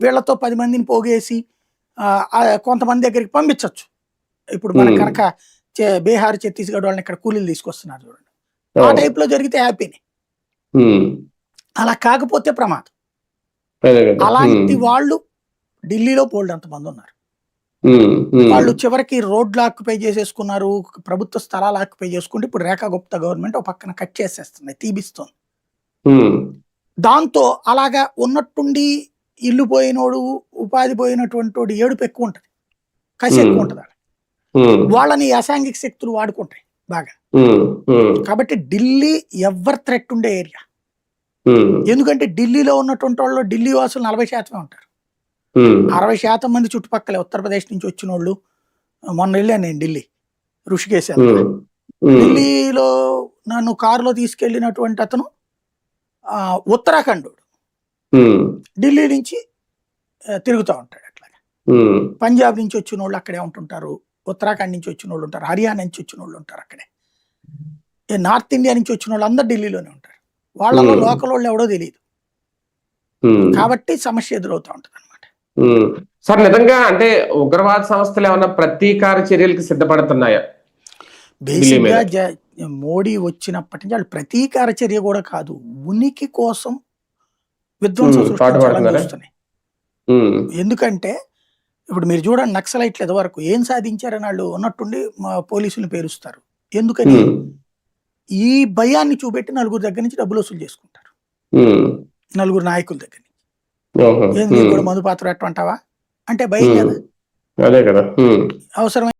వీళ్ళతో 10 మందిని పోగేసి కొంతమంది దగ్గరికి పంపించవచ్చు. ఇప్పుడు మన హ్మ్. కనుక బీహార్, ఛత్తీస్‌గఢ్ వాళ్ళని ఇక్కడ కూలీలు తీసుకొస్తున్నారు చూడండి. ఆ అవును. టైప్‌లో జరిగితే హ్యాపీనే. హ్మ్. అలా కాకపోతే ప్రమాదం. అదే కదా! అలాంటి వాళ్ళు ఢిల్లీలో బోలెడంత మందున్నారు. హ్మ్. హ్మ్. వాళ్ళు చివరికి రోడ్లు ఆక్యుపై చేసేసుకున్నారు. ప్రభుత్వ స్థలాలు ఆక్యుపై చేసుకుంటే ఇప్పుడు రేఖా గుప్తా గవర్నమెంట్ ఒక పక్కన కట్ చేసేస్తుంది. తీపిస్తుంది. హ్మ్. దాంతో అలాగా ఉన్నట్టుండి ఇల్లు పోయినోడు, ఉపాధి పోయినటువంటోడు ఏడుపు ఎక్కువుంటది. కసి హ్మ్. ఎక్కువుంటది ఆళ్ళకి. హ్మ్. వాళ్ళని ఈ అసాంఘిక శక్తులు వాడుకుంటాయి బాగా. హ్మ్. హ్మ్. కాబట్టి ఢిల్లీ ఎవ్వర్ థ్రెట్ ఉండే ఏరియా. హ్మ్. ఎందుకంటే ఢిల్లీలో ఉన్నటువంటోళ్ళలో ఢిల్లీ వాసులు 40% ఉంటారు. హ్మ్. 60% మంది చుట్టుపక్కలే ఉత్తరప్రదేశ్ నుంచి వచ్చినోళ్ళు. మొన్న వెళ్ళాను నేను ఢిల్లీ. ఋషికేశ్ హ్మ్. వెళ్తే. హ్మ్. ఢిల్లీలో నన్ను కారులో తీసుకెళ్ళినటువంటి అతను ఉత్తరాఖండోడు. హ్మ్. ఢిల్లీ నుంచి తిరుగుతా ఉంటాడు అట్లాగా. హ్మ్. పంజాబ్ నుంచి వచ్చినోళ్ళు అక్కడే ఉంటుంటారు. ఉత్తరాఖండ్ నుంచి వచ్చినోళ్ళు ఉంటారు. హర్యానా నుంచి వచ్చినోళ్ళు ఉంటారు అక్కడే. నార్త్ ఇండియా నుంచి వచ్చినోళ్ళు అందరూ ఢిల్లీలోనే ఉంటారు. వాళ్ళలో హ్మ్. లోకలోళ్ళు ఎవడో తెలీదు. హ్మ్. కాబట్టి సమస్య ఎదురవుతా ఉంటదనమాట. హ్మ్. సార్ నిజంగా అంటే ఉగ్రవాద సంస్థలు ఏమన్నా ప్రతీకార చర్యలకు సిద్ధపడుతున్నాయా? ఢిల్లీ మీద? బేసిక్‌గా మోడీ వచ్చినప్పటి నుంచి ఆళ్ళు ప్రతీకార చర్య గూడా కాదు. ఉనికి కోసం విధ్వంసం సృష్టించాలని పాటుపడుతున్నారా? చూస్తున్నాయి. హ్మ్. ఎందుకంటే ఇప్పుడు మీరు చూడండి నక్సలైట్లు ఇదివరకు ఏం సాధించారని ఆళ్ళు ఉన్నట్టుండి పోలీసుల్ని పేరుస్తారు. ఎందుకని? హ్మ్. ఈ భయాన్ని చూపెట్టి నలుగురు దగ్గర నుంచి డబ్బులు వసూలు చేసుకుంటారు. హ్మ్. నలుగురు నాయకుల దగ్గర నుంచి. ఓహో! "ఏంది నీకు హ్మ్. కూడా మందు పాత్ర పెట్టమంటావా?" అంటే భయం హ్మ్. గదా! అదే కదా! హ్మ్. అవసరమైతే